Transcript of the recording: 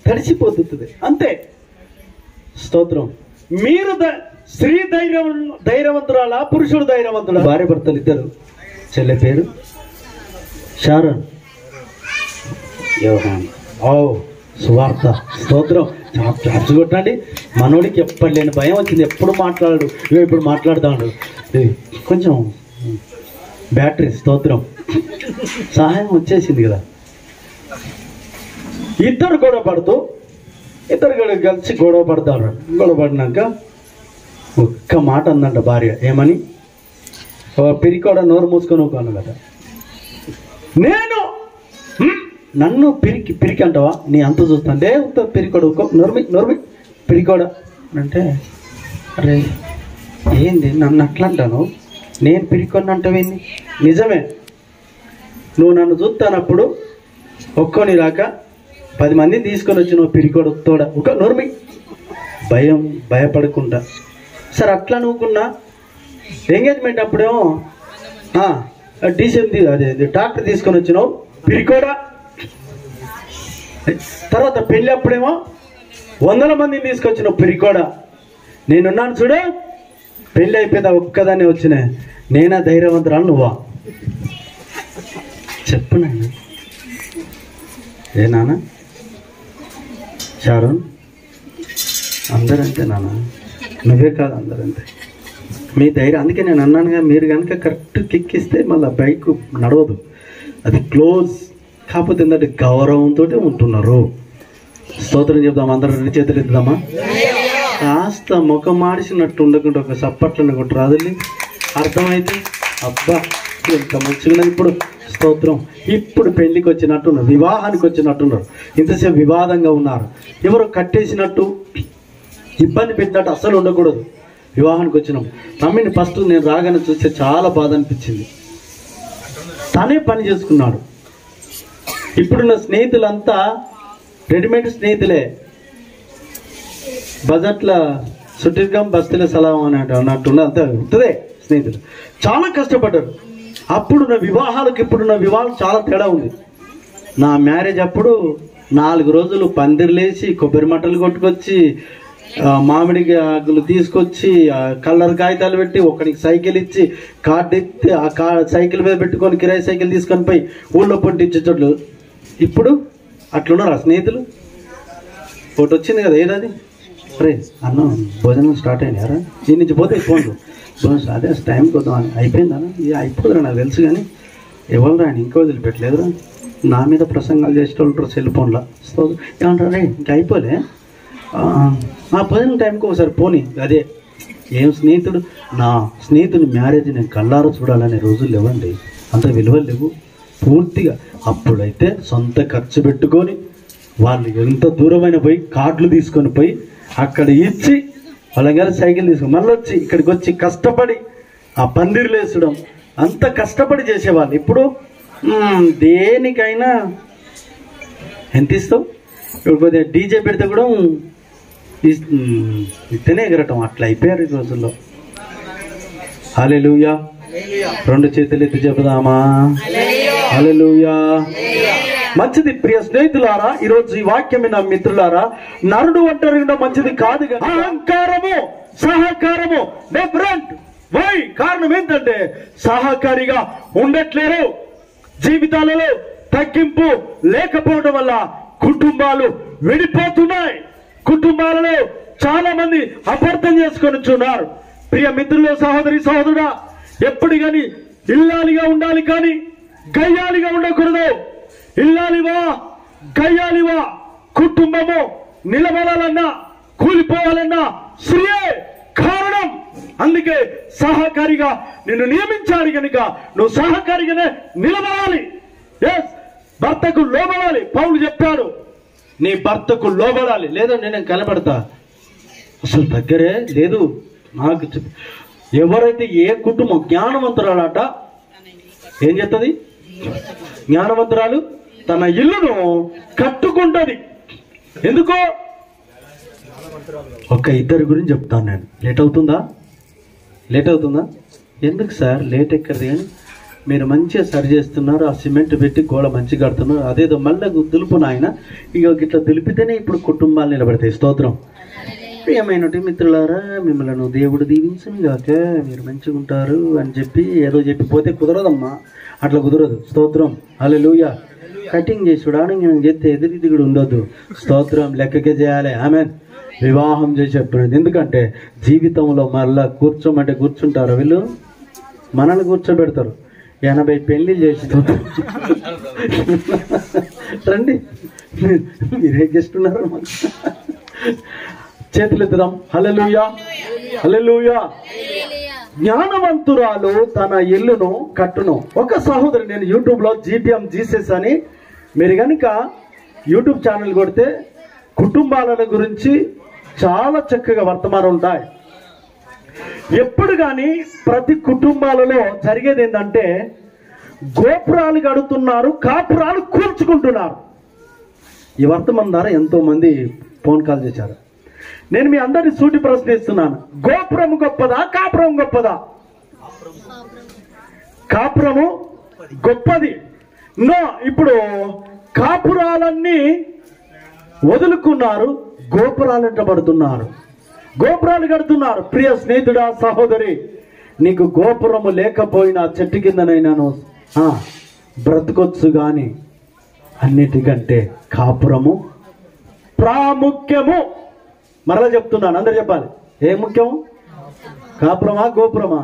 తడిసిపోతుంది అంతే. స్తోత్రం. మీరు స్త్రీ ధైర్యవంతురాలా, పురుషుడు ధైర్యవంతుడా? భార్య భర్తలు ఇద్దరు. చెల్లె పేరు షారోన్, యోహాన్. ఓ సువార్త. స్తోత్రం. చాప్స్ కొట్టండి. మనోడికి ఎప్పుడు లేని భయం వచ్చింది, ఎప్పుడు మాట్లాడు. ఇప్పుడు మాట్లాడుతాడు కొంచెం బ్యాటరీ. స్తోత్రం. సహాయం వచ్చేసింది కదా. ఇద్దరు గొడవ పడుతూ ఇద్దరు కలిసి గొడవ పడతారు. గొడవ పడినాక ఒక్క మాట అందంట భార్య. ఏమని? పిరికోడ నోరు మూసుకొని ఒక్కను కదా, నేను నన్ను పిరికి అంటావా? నీ అంత చూస్తుంటే పిరికోడ నోర్మి పిరికోడ అంటే, అరే ఏంది నన్ను అట్లా అంటాను, నేను పిరికొన్ని అంటావేంది? నిజమే, నువ్వు నన్ను చూస్తానప్పుడు ఒక్కొని రాక 10 మందిని తీసుకొని వచ్చి నువ్వు పిరికోడు తోడ ఒక నోర్మి భయపడకుండా. సరే అట్లా నువ్వుకున్నా ఎంగేజ్మెంట్ అప్పుడేమో డీసీఎం అదే డాక్టర్ తీసుకొని వచ్చినావు పిరికోడా. తర్వాత పెళ్ళి అప్పుడేమో 100 మందిని తీసుకొచ్చినావు పిరికోడా. నేనున్నాను చూడు, పెళ్ళి అయిపోయిందా ఒక్కదాన్ని వచ్చినా. నేనా ధైర్యవంతురాలు నువ్వా? చెప్పు నాన్న. ఏ నాన్న? షారోన్ అందరంతే నాన్న, నువ్వే కాదు అందరంతే. మీ ధైర్యం. అందుకే నేను అన్నానుగా, మీరు కనుక కరెక్ట్ కిక్ ఇస్తే మళ్ళీ బైక్ నడవదు, అది క్లోజ్. కాకపోతే ఏంటంటే గౌరవంతో ఉంటున్నారు. స్తోత్రం చెప్దాం. అందరూ 2 చేతులు ఇద్దామా? కాస్త ముఖం మాడిసినట్టు ఉండకుండా ఒక సప్పట్లను కొట్టు రాదులే, అర్థమైతే. అబ్బా ఎంత మంచిగా ఇప్పుడు. స్తోత్రం. ఇప్పుడు పెళ్లికి వచ్చినట్టున్నారు, వివాహానికి వచ్చినట్టున్నారు. ఇంతసేపు వివాదంగా ఉన్నారు, ఎవరు కట్టేసినట్టు ఇబ్బంది పెట్టినట్టు అస్సలు ఉండకూడదు. వివాహానికి వచ్చినాం. మమ్మీని ఫస్ట్ నేను రాగానే చూస్తే చాలా బాధ అనిపించింది. తనే పని చేసుకున్నాడు. ఇప్పుడున్న స్నేహితులంతా రెడీమేడ్ స్నేహితులే. బజట్ల సుట్టిర్గం బస్తీల సలాం అని అన్నట్టున్న అంత ఉంటుందే స్నేహితులు. చాలా కష్టపడ్డారు. అప్పుడున్న వివాహాలకు ఇప్పుడున్న వివాహాలు చాలా తేడా ఉంది. నా మ్యారేజ్ అప్పుడు 4 రోజులు పందిర్లేసి కొబ్బరి మట్టలు కొట్టుకొచ్చి మామిడి ఆకులు తీసుకొచ్చి కలర్ కాగితాలు పెట్టి ఒకరికి సైకిల్ ఇచ్చి కార్డు ఎత్తి ఆ సైకిల్ మీద పెట్టుకొని కిరాయి సైకిల్ తీసుకొని పోయి ఊళ్ళో పొంటించేటోళ్ళు. ఇప్పుడు అట్లున్నారు ఆ స్నేహితులు. ఒకటి వచ్చింది కదా, ఏదది? అరే అన్న భోజనం స్టార్ట్ అయినారా? ఈ నుంచి పోతే ఫోన్లు అదే టైంకి వద్దాం. అయిపోయిందన్నా? ఇది అయిపోదురా నాకు తెలుసు, కానీ ఎవరు రాని ఇంకా వదిలిపెట్టలేదురా. నా మీద ప్రసంగాలు చేసేటోళ్ళు సెల్ ఫోన్లో. ఏమంటారు? రే ఇంకా అయిపోలే, ఆ భోజనం టైంకి ఒకసారి పోనీ. అదే ఏం స్నేహితుడు. నా స్నేహితుని మ్యారేజ్ నేను కళ్ళారా చూడాలనే రోజులు లేవండి, అంత విలువలు లేవు పూర్తిగా. అప్పుడైతే సొంత ఖర్చు పెట్టుకొని వాళ్ళు ఎంత దూరమైన పోయి కార్డులు తీసుకొని పోయి అక్కడ ఇచ్చి వాళ్ళ గారు సైకిల్ తీసుకొని మళ్ళీ వచ్చి ఇక్కడికి వచ్చి కష్టపడి ఆ పందిర్లు వేసడం అంత కష్టపడి చేసేవాళ్ళు. ఇప్పుడు దేనికైనా ఎంత ఇస్తావు? ఇప్పుడు కొద్దిగా డీజే పెడితే కూడా ఇస్తేనే ఎగరటం. అట్లా అయిపోయారు ఈ రోజుల్లో. హల్లెలూయా. 2 చేతులు ఎత్తి చెబుదామా? హల్లెలూయా. మంచిది ప్రియ స్నేహితులారా, ఈరోజు ఈ వాక్యం నా మిత్రులారా, నరుడు ఒంటరి ఉండడం మంచిది కాదు. అహంకారము సహకారము డిఫరెంట్. వై? కారణం ఏంటంటే సహకారిగా ఉండట్లేరు. జీవితాలలో తగ్గింపు లేకపోవడం వల్ల కుటుంబాలు విడిపోతున్నాయి. కుటుంబాలలో చాలా మంది అపార్థం చేసుకొని ఉన్నారు. ప్రియ మిత్రులు, సహోదరి సహోదరుడా, ఎప్పుడు కానీ ఇల్లాలిగా ఉండాలి కానీ గయ్యాలిగా ఉండకూడదు. ఇల్లాలివా గయ్యాలివా కుటుంబము నిలబడాలన్నా కూలిపోవాలన్నా స్త్రీయే కారణం. అందుకే సహకారిగా నిన్ను నియమించాలి కనుక నువ్వు సహకారిగానే నిలబడాలి. ఎస్, భర్తకు లోబడాలి. పౌలు చెప్పాడు, నీ భర్తకు లోబడాలి. లేదంటే నేను కనబడతా, అసలు దగ్గరే లేదు నాకు. ఎవరైతే ఏ కుటుంబం జ్ఞానవంతురాలట ఏం చేస్తుంది? జ్ఞానవంతురాలు తన ఇల్లును కట్టుకుంటుంది. ఎందుకో? ఒక 2 గురించి చెప్తాను నేను. లేట్ అవుతుందా? ఎందుకు సార్ లేట్ ఎక్కడిది? కానీ మీరు మంచిగా సరి చేస్తున్నారు, ఆ సిమెంట్ పెట్టి గోడ మంచిగా కడుతున్నారు, అదేదో మళ్ళీ దులుపు నాయన, ఇక ఇట్లా దులిపితేనే ఇప్పుడు కుటుంబాలు నిలబడతాయి. స్తోత్రం. ప్రియమైనటి మిత్రులారా, మిమ్మల్ని దేవుడు దీవించను గాక, మీరు మంచిగా ఉంటారు అని చెప్పి ఏదో చెప్పిపోతే కుదరదమ్మా, అట్లా కుదరదు. స్తోత్రం. హల్లెలూయా. కటింగ్ చేసుడు ఆనందం చేస్తే ఎదురు కూడా ఉండొద్దు. స్తోత్రం. లెక్కకే చేయాలి. ఆమెన్. వివాహం చేసి చెప్పినది. ఎందుకంటే జీవితంలో మళ్ళా కూర్చోమంటే కూర్చుంటారు వీళ్ళు, మనల్ని కూర్చోబెడతారు. 80 పెళ్లిళ్ళు చేసి రండి, మీరేం చేస్తున్నారు? చేతులు ఎత్తుదాం. హల్లెలూయా, హల్లెలూయా. జ్ఞానవంతురాలు తన ఇల్లును కట్టును. ఒక సహోదరు, నేను యూట్యూబ్లో GPM జీసస్ అని, మీరు కనుక యూట్యూబ్ ఛానల్ కొడితే కుటుంబాల గురించి చాలా చక్కగా వర్తమానం ఉంటాయి. ఎప్పుడు కానీ ప్రతి కుటుంబాలలో జరిగేది ఏంటంటే గోపురాలు కడుతున్నారు, కాపురాలు కూర్చుకుంటున్నారు. ఈ వర్తమానం ద్వారా ఎంతో మంది ఫోన్ కాల్ చేశారు. నేను మీ అందరినీ సూటి ప్రశ్న ఇస్తున్నాను, గోపురం గొప్పదా, కాపురం గొప్పదా? కాపురము గొప్పది. నో, ఇప్పుడు కాపురాలన్నీ వదులుకున్నారు, గోపురాలు పడుతున్నారు, గోపురాలు కడుతున్నారు. ప్రియ స్నేహితుడా, సహోదరి, నీకు గోపురము లేకపోయినా చెట్టు కిందనైనాను బ్రతకొచ్చు, కానీ అన్నిటికంటే కాపురము ప్రాముఖ్యము. మరలా చెప్తున్నాను, అందరు చెప్పాలి. ఏ ముఖ్యము? కాపురమా, గోపురమా?